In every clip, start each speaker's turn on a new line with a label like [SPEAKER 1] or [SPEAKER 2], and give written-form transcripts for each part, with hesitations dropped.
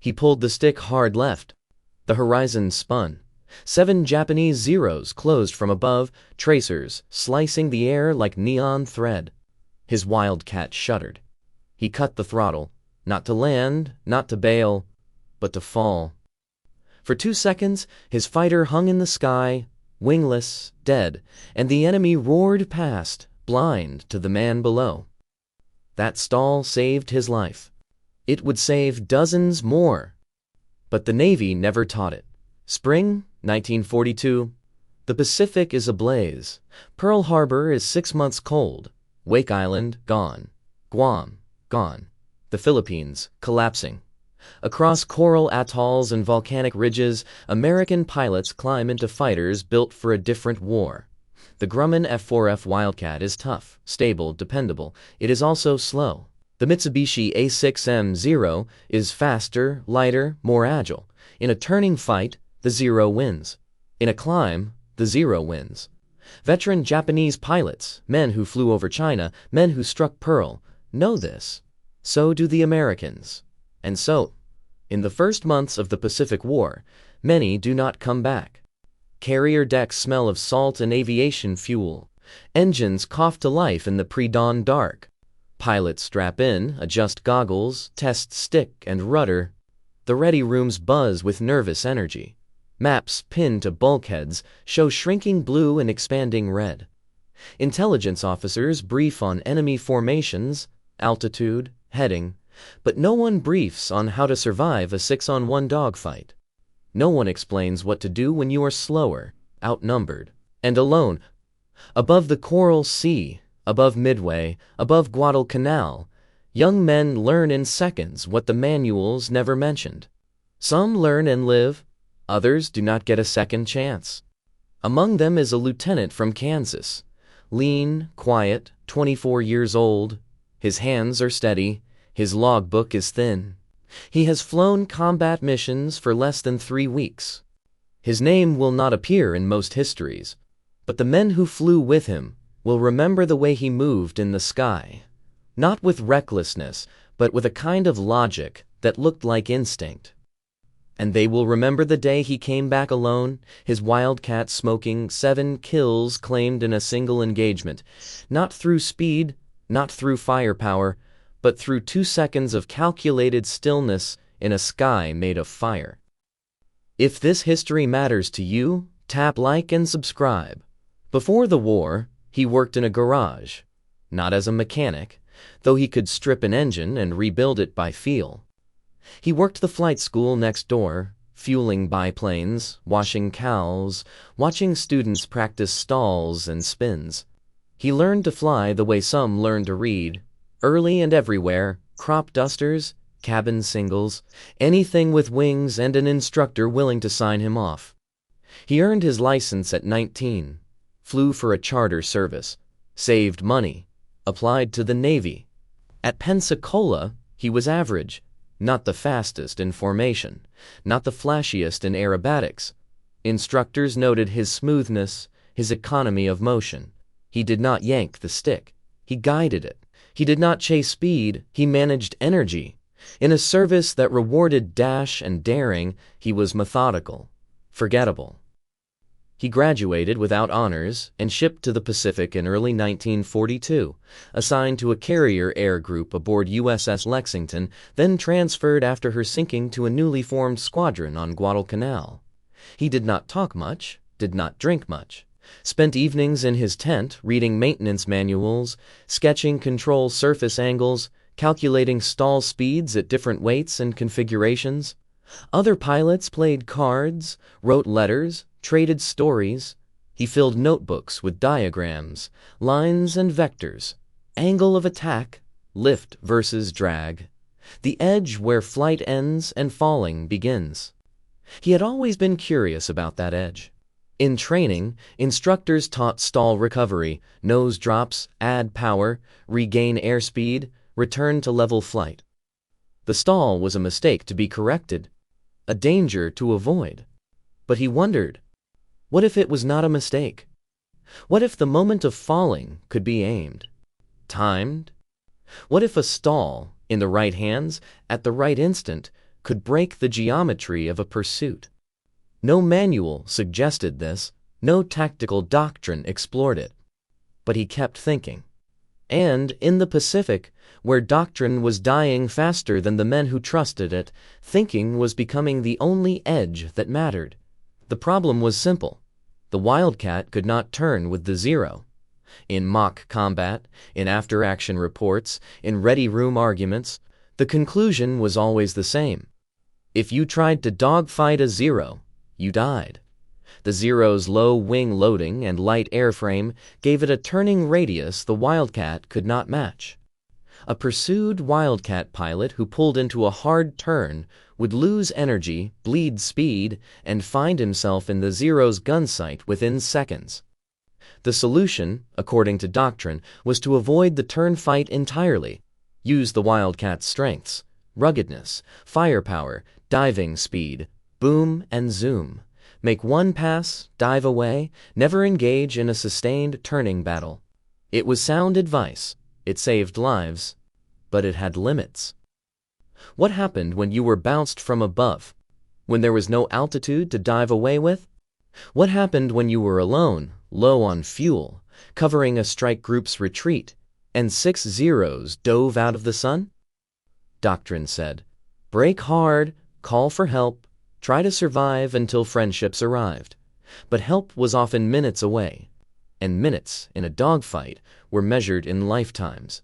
[SPEAKER 1] He pulled the stick hard left. The horizon spun. 7 Japanese Zeros closed from above, tracers slicing the air like neon thread. His Wildcat shuddered. He cut the throttle, not to land, not to bail, but to fall. For 2 seconds, his fighter hung in the sky, wingless, dead, and the enemy roared past, blind to the man below. That stall saved his life. It would save dozens more. But the Navy never taught it. Spring, 1942. The Pacific is ablaze. Pearl Harbor is 6 months cold. Wake Island, gone. Guam, gone. The Philippines, collapsing. Across coral atolls and volcanic ridges, American pilots climb into fighters built for a different war. The Grumman F4F Wildcat is tough, stable, dependable. It is also slow. The Mitsubishi A6M is faster, lighter, more agile. In a turning fight, the Zero wins. In a climb, the Zero wins. Veteran Japanese pilots, men who flew over China, men who struck Pearl, know this. So do the Americans. And so, in the first months of the Pacific War, many do not come back. Carrier decks smell of salt and aviation fuel. Engines cough to life in the pre-dawn dark. Pilots strap in, adjust goggles, test stick and rudder. The ready rooms buzz with nervous energy. Maps pinned to bulkheads show shrinking blue and expanding red. Intelligence officers brief on enemy formations, altitude, heading, but no one briefs on how to survive a 6-on-1 dogfight. No one explains what to do when you are slower, outnumbered, and alone. Above the Coral Sea, above Midway, above Guadalcanal, young men learn in seconds what the manuals never mentioned. Some learn and live, others do not get a second chance. Among them is a lieutenant from Kansas. Lean, quiet, 24 years old. His hands are steady. His logbook is thin. He has flown combat missions for less than 3 weeks. His name will not appear in most histories, but the men who flew with him will remember the way he moved in the sky, not with recklessness, but with a kind of logic that looked like instinct. And they will remember the day he came back alone, his Wildcat smoking, 7 kills claimed in a single engagement, not through speed, not through firepower, but through 2 seconds of calculated stillness in a sky made of fire. If this history matters to you, tap like and subscribe. Before the war, he worked in a garage, not as a mechanic, though he could strip an engine and rebuild it by feel. He worked the flight school next door, fueling biplanes, washing cows, watching students practice stalls and spins. He learned to fly the way some learn to read, early and everywhere, crop dusters, cabin singles, anything with wings and an instructor willing to sign him off. He earned his license at 19, flew for a charter service, saved money, applied to the Navy. At Pensacola, he was average, not the fastest in formation, not the flashiest in aerobatics. Instructors noted his smoothness, his economy of motion. He did not yank the stick. He guided it. He did not chase speed. He managed energy. In a service that rewarded dash and daring, he was methodical, forgettable. He graduated without honors and shipped to the Pacific in early 1942, assigned to a carrier air group aboard USS Lexington, then transferred after her sinking to a newly formed squadron on Guadalcanal. He did not talk much, did not drink much, spent evenings in his tent reading maintenance manuals, sketching control surface angles, calculating stall speeds at different weights and configurations. Other pilots played cards, wrote letters, traded stories. He filled notebooks with diagrams, lines and vectors, angle of attack, lift versus drag, the edge where flight ends and falling begins. He had always been curious about that edge. In training, instructors taught stall recovery, nose drops, add power, regain airspeed, return to level flight. The stall was a mistake to be corrected, a danger to avoid. But he wondered, what if it was not a mistake? What if the moment of falling could be aimed, timed? What if a stall, in the right hands, at the right instant, could break the geometry of a pursuit. No manual suggested this, no tactical doctrine explored it. But he kept thinking. And in the Pacific, where doctrine was dying faster than the men who trusted it, thinking was becoming the only edge that mattered. The problem was simple. The Wildcat could not turn with the Zero. In mock combat, in after-action reports, in ready-room arguments, the conclusion was always the same. If you tried to dogfight a Zero, you died. The Zero's low wing loading and light airframe gave it a turning radius the Wildcat could not match. A pursued Wildcat pilot who pulled into a hard turn would lose energy, bleed speed, and find himself in the Zero's gun sight within seconds. The solution, according to doctrine, was to avoid the turn fight entirely, use the Wildcat's strengths, ruggedness, firepower, diving speed, boom and zoom. Make one pass, dive away, never engage in a sustained turning battle. It was sound advice. It saved lives, but it had limits. What happened when you were bounced from above? When there was no altitude to dive away with? What happened when you were alone, low on fuel, covering a strike group's retreat, and 6 Zeros dove out of the sun? Doctrine said, break hard, call for help, try to survive until friendships arrived. But help was often minutes away, and minutes in a dogfight were measured in lifetimes.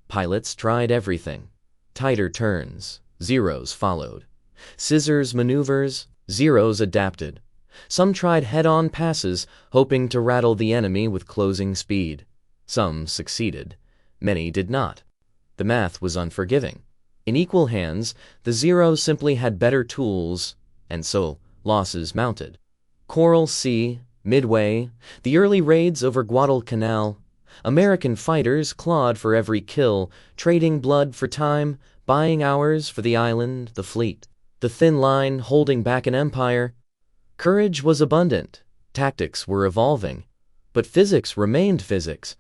[SPEAKER 1] Pilots tried everything. Tighter turns, Zeros followed. Scissors maneuvers, Zeros adapted. Some tried head-on passes, hoping to rattle the enemy with closing speed. Some succeeded. Many did not. The math was unforgiving. In equal hands, the Zeros simply had better tools, and so losses mounted. Coral Sea, Midway, the early raids over Guadalcanal. American fighters clawed for every kill, trading blood for time, buying hours for the island, the fleet. The thin line holding back an empire. Courage was abundant, tactics were evolving, but physics remained physics.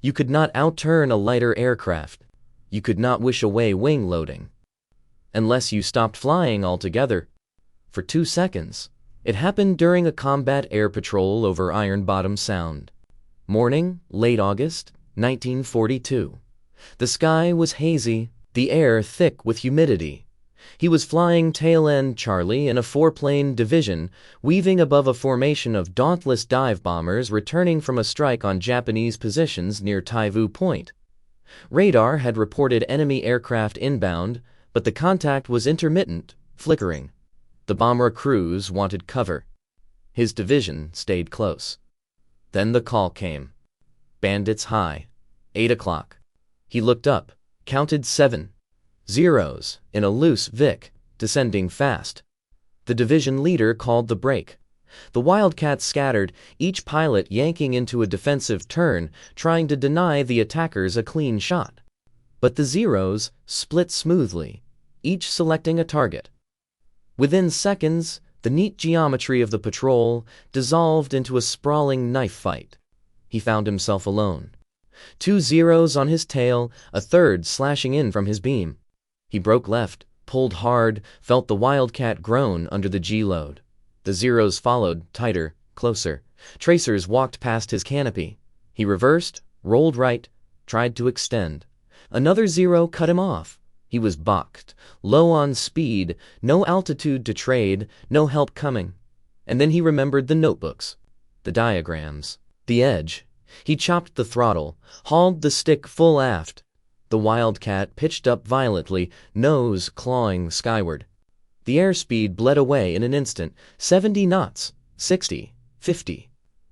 [SPEAKER 1] You could not outturn a lighter aircraft. You could not wish away wing loading. Unless you stopped flying altogether. For 2 seconds. It happened during a combat air patrol over Ironbottom Sound. Morning, late August, 1942. The sky was hazy, the air thick with humidity. He was flying tail-end Charlie in a 4-plane division, weaving above a formation of dauntless dive bombers returning from a strike on Japanese positions near Taivu Point. Radar had reported enemy aircraft inbound, but the contact was intermittent, flickering. The bomber crews wanted cover. His division stayed close. Then the call came. Bandits high. 8 o'clock. He looked up, counted 7 Zeros in a loose Vic, descending fast. The division leader called the break. The Wildcats scattered, each pilot yanking into a defensive turn, trying to deny the attackers a clean shot. But the Zeros split smoothly, each selecting a target. Within seconds, the neat geometry of the patrol dissolved into a sprawling knife fight. He found himself alone. 2 Zeros on his tail, a third slashing in from his beam. He broke left, pulled hard, felt the Wildcat groan under the G-load. The Zeros followed, tighter, closer. Tracers walked past his canopy. He reversed, rolled right, tried to extend. Another Zero cut him off. He was balked, low on speed, no altitude to trade, no help coming. And then he remembered the notebooks, the diagrams, the edge. He chopped the throttle, hauled the stick full aft. The Wildcat pitched up violently, nose clawing skyward. The airspeed bled away in an instant, 70 knots, 60, 50.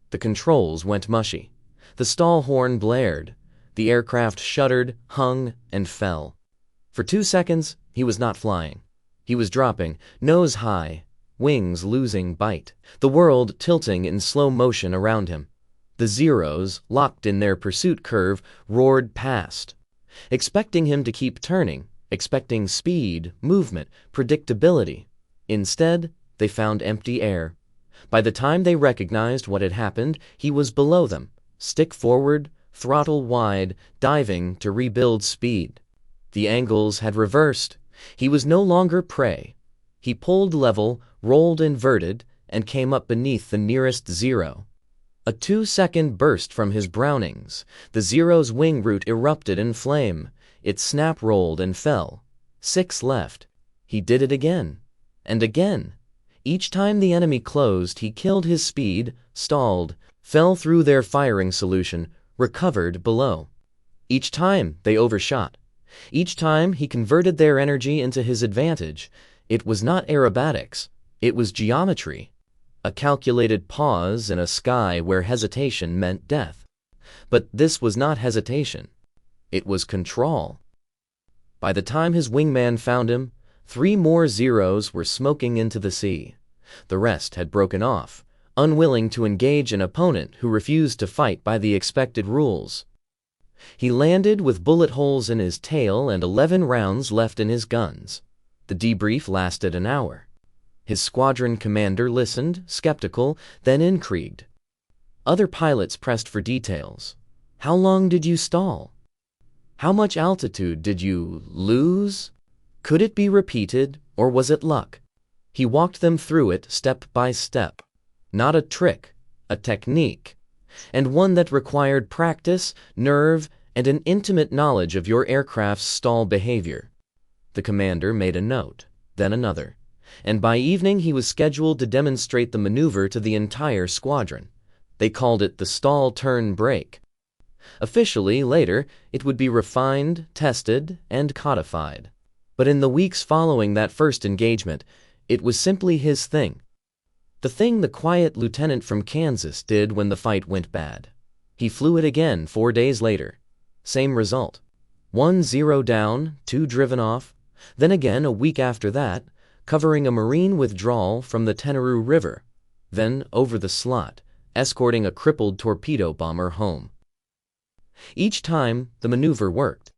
[SPEAKER 1] The controls went mushy. The stall horn blared. The aircraft shuddered, hung, and fell. For 2 seconds, he was not flying. He was dropping, nose high, wings losing bite, the world tilting in slow motion around him. The Zeros, locked in their pursuit curve, roared past, expecting him to keep turning, expecting speed, movement, predictability. Instead, they found empty air. By the time they recognized what had happened, he was below them, stick forward, throttle wide, diving to rebuild speed. The angles had reversed. He was no longer prey. He pulled level, rolled inverted, and came up beneath the nearest Zero. A 2-second burst from his Brownings. The Zero's wing root erupted in flame. It snap-rolled and fell. 6 left. He did it again. And again. Each time the enemy closed, he killed his speed, stalled, fell through their firing solution, recovered below. Each time they overshot. Each time he converted their energy into his advantage. It was not aerobatics. It was geometry. A calculated pause in a sky where hesitation meant death. But this was not hesitation. It was control. By the time his wingman found him, 3 more Zeros were smoking into the sea. The rest had broken off, unwilling to engage an opponent who refused to fight by the expected rules. He landed with bullet holes in his tail and 11 rounds left in his guns. The debrief lasted an hour. His squadron commander listened, skeptical, then intrigued. Other pilots pressed for details. How long did you stall? How much altitude did you lose? Could it be repeated, or was it luck? He walked them through it step by step. Not a trick, a technique, and one that required practice, nerve, and an intimate knowledge of your aircraft's stall behavior. The commander made a note, then another, and by evening he was scheduled to demonstrate the maneuver to the entire squadron. They called it the stall turn break. Officially, later, it would be refined, tested, and codified. But in the weeks following that first engagement, it was simply his thing. The thing the quiet lieutenant from Kansas did when the fight went bad. He flew it again 4 days later. Same result. 1 Zero down, 2 driven off. Then again a week after that, covering a Marine withdrawal from the Tenerife River. Then over the slot, escorting a crippled torpedo bomber home. Each time, the maneuver worked.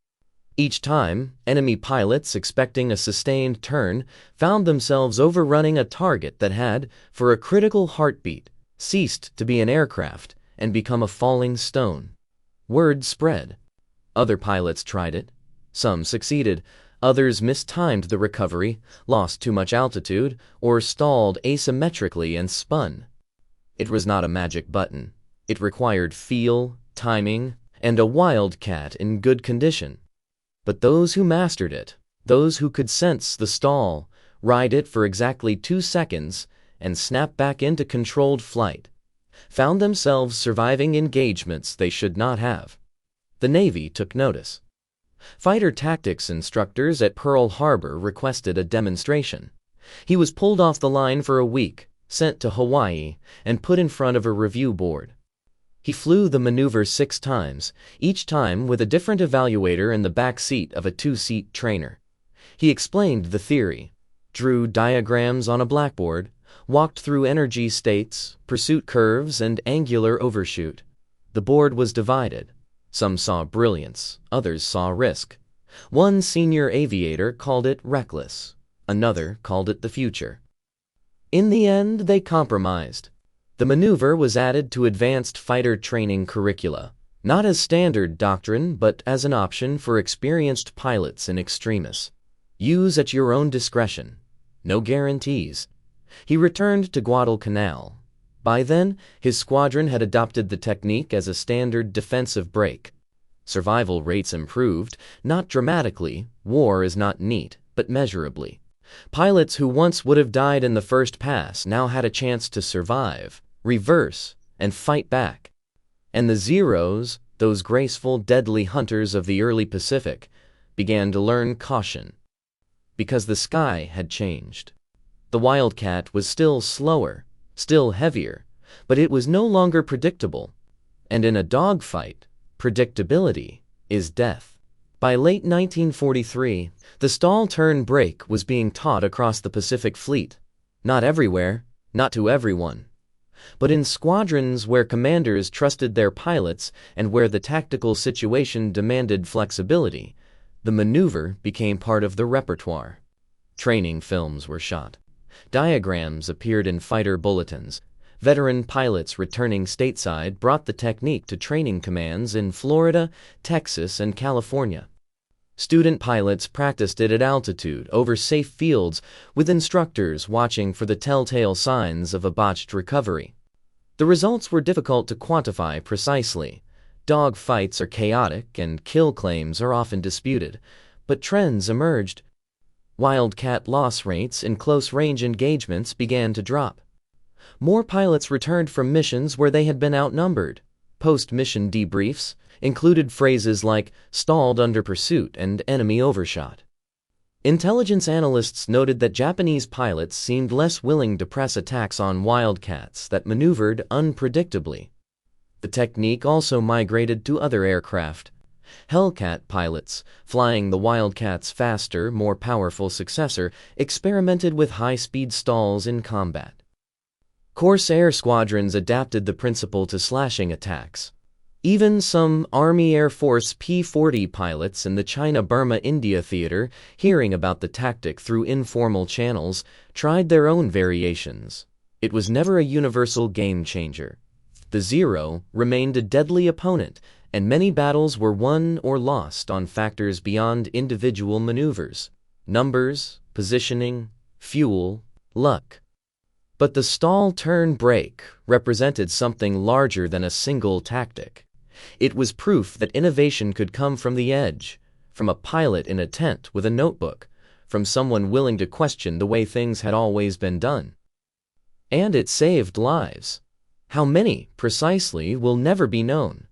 [SPEAKER 1] Each time, enemy pilots, expecting a sustained turn, found themselves overrunning a target that had, for a critical heartbeat, ceased to be an aircraft and become a falling stone. Word spread. Other pilots tried it. Some succeeded. Others mistimed the recovery, lost too much altitude, or stalled asymmetrically and spun. It was not a magic button. It required feel, timing, and a Wildcat in good condition. But those who mastered it, those who could sense the stall, ride it for exactly 2 seconds, and snap back into controlled flight, found themselves surviving engagements they should not have. The Navy took notice. Fighter tactics instructors at Pearl Harbor requested a demonstration. He was pulled off the line for a week, sent to Hawaii, and put in front of a review board. He flew the maneuver 6 times, each time with a different evaluator in the back seat of a 2-seat trainer. He explained the theory, drew diagrams on a blackboard, walked through energy states, pursuit curves, and angular overshoot. The board was divided. Some saw brilliance, others saw risk. One senior aviator called it reckless. Another called it the future. In the end, they compromised. The maneuver was added to advanced fighter training curricula, not as standard doctrine, but as an option for experienced pilots and extremists. Use at your own discretion. No guarantees. He returned to Guadalcanal. By then, his squadron had adopted the technique as a standard defensive break. Survival rates improved, not dramatically. War is not neat, but measurably. Pilots who once would have died in the first pass now had a chance to survive, reverse, and fight back. And the Zeros, those graceful, deadly hunters of the early Pacific, began to learn caution. Because the sky had changed. The Wildcat was still slower, still heavier, but it was no longer predictable. And in a dogfight, predictability is death. By late 1943, the stall turn break was being taught across the Pacific Fleet. Not everywhere, not to everyone. But in squadrons where commanders trusted their pilots and where the tactical situation demanded flexibility, the maneuver became part of the repertoire. Training films were shot. Diagrams appeared in fighter bulletins. Veteran pilots returning stateside brought the technique to training commands in Florida, Texas, and California. Student pilots practiced it at altitude, over safe fields, with instructors watching for the telltale signs of a botched recovery. The results were difficult to quantify precisely. Dog fights are chaotic and kill claims are often disputed, but trends emerged. Wildcat loss rates in close-range engagements began to drop. More pilots returned from missions where they had been outnumbered. Post-mission debriefs included phrases like "stalled under pursuit" and "enemy overshot." Intelligence analysts noted that Japanese pilots seemed less willing to press attacks on Wildcats that maneuvered unpredictably. The technique also migrated to other aircraft. Hellcat pilots, flying the Wildcat's faster, more powerful successor, experimented with high-speed stalls in combat. Corsair squadrons adapted the principle to slashing attacks. Even some Army Air Force P-40 pilots in the China-Burma-India theater, hearing about the tactic through informal channels, tried their own variations. It was never a universal game-changer. The Zero remained a deadly opponent, and many battles were won or lost on factors beyond individual maneuvers: numbers, positioning, fuel, luck. But the stall-turn-break represented something larger than a single tactic. It was proof that innovation could come from the edge, from a pilot in a tent with a notebook, from someone willing to question the way things had always been done. And it saved lives. How many, precisely, will never be known.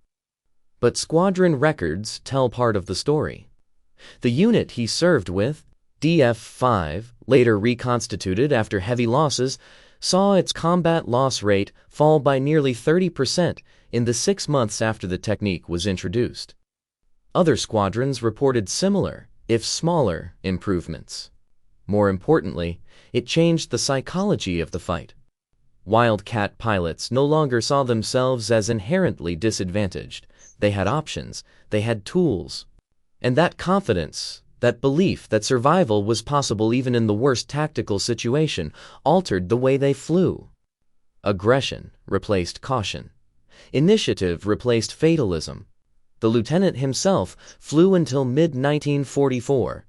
[SPEAKER 1] But squadron records tell part of the story. The unit he served with, DF-5, later reconstituted after heavy losses, saw its combat loss rate fall by nearly 30% in the 6 months after the technique was introduced. Other squadrons reported similar, if smaller, improvements. More importantly, it changed the psychology of the fight. Wildcat pilots no longer saw themselves as inherently disadvantaged. They had options, they had tools. And that confidence, that belief that survival was possible even in the worst tactical situation, altered the way they flew. Aggression replaced caution. Initiative replaced fatalism. The lieutenant himself flew until mid-1944.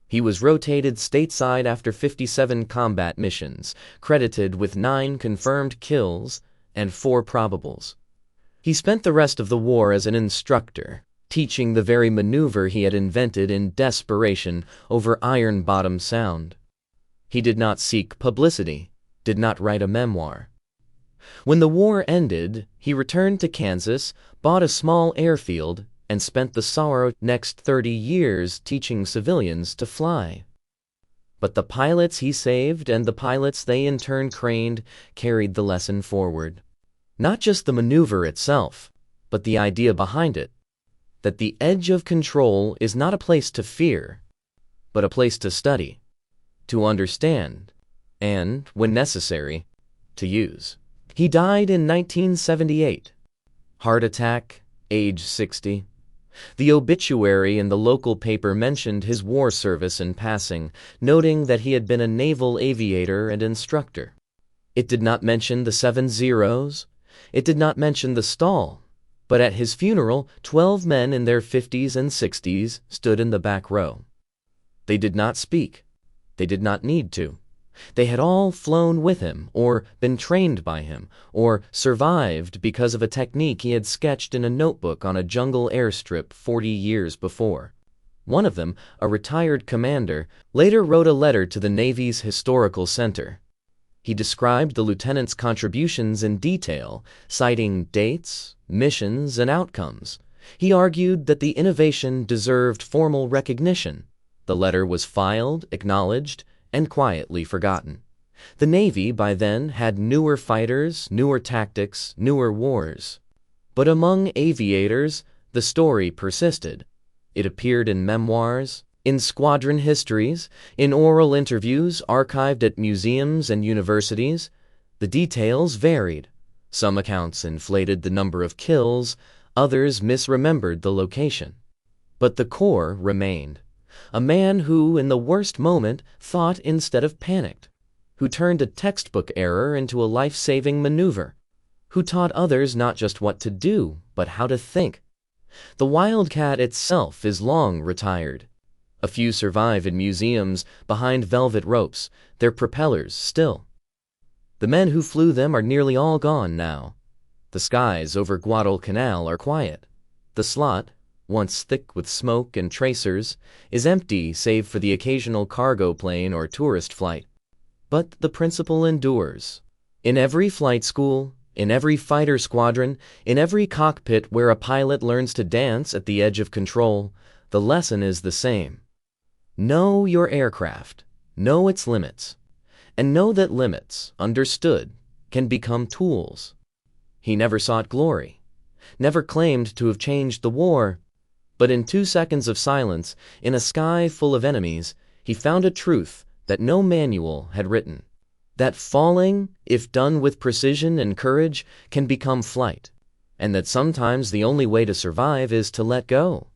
[SPEAKER 1] He was rotated stateside after 57 combat missions, credited with 9 confirmed kills and 4 probables. He spent the rest of the war as an instructor, teaching the very maneuver he had invented in desperation over Ironbottom Sound. He did not seek publicity, did not write a memoir. When the war ended, he returned to Kansas, bought a small airfield, and spent the sorrow next 30 years teaching civilians to fly. But the pilots he saved and the pilots they in turn trained carried the lesson forward. Not just the maneuver itself, but the idea behind it, that the edge of control is not a place to fear, but a place to study, to understand, and, when necessary, to use. He died in 1978. Heart attack, age 60. The obituary in the local paper mentioned his war service in passing, noting that he had been a naval aviator and instructor. It did not mention the 7 zeros. It did not mention the stall. But at his funeral, 12 men in their 50s and 60s stood in the back row. They did not speak. They did not need to. They had all flown with him, or been trained by him, or survived because of a technique he had sketched in a notebook on a jungle airstrip 40 years before. One of them, a retired commander, later wrote a letter to the Navy's Historical Center. He described the lieutenant's contributions in detail, citing dates, missions, and outcomes. He argued that the innovation deserved formal recognition. The letter was filed, acknowledged, and quietly forgotten. The Navy, by then, had newer fighters, newer tactics, newer wars. But among aviators, the story persisted. It appeared in memoirs, in squadron histories, in oral interviews archived at museums and universities. The details varied. Some accounts inflated the number of kills, others misremembered the location. But the core remained. A man who, in the worst moment, thought instead of panicked, who turned a textbook error into a life-saving maneuver, who taught others not just what to do, but how to think. The Wildcat itself is long retired, A few survive in museums behind velvet ropes, their propellers still. The men who flew them are nearly all gone now. The skies over Guadalcanal are quiet. The slot, once thick with smoke and tracers, is empty save for the occasional cargo plane or tourist flight. But the principle endures. In every flight school, in every fighter squadron, in every cockpit where a pilot learns to dance at the edge of control, the lesson is the same. Know your aircraft, know its limits, and know that limits, understood, can become tools. He never sought glory, never claimed to have changed the war, but in 2 seconds of silence, in a sky full of enemies, he found a truth that no manual had written. That falling, if done with precision and courage, can become flight, and that sometimes the only way to survive is to let go.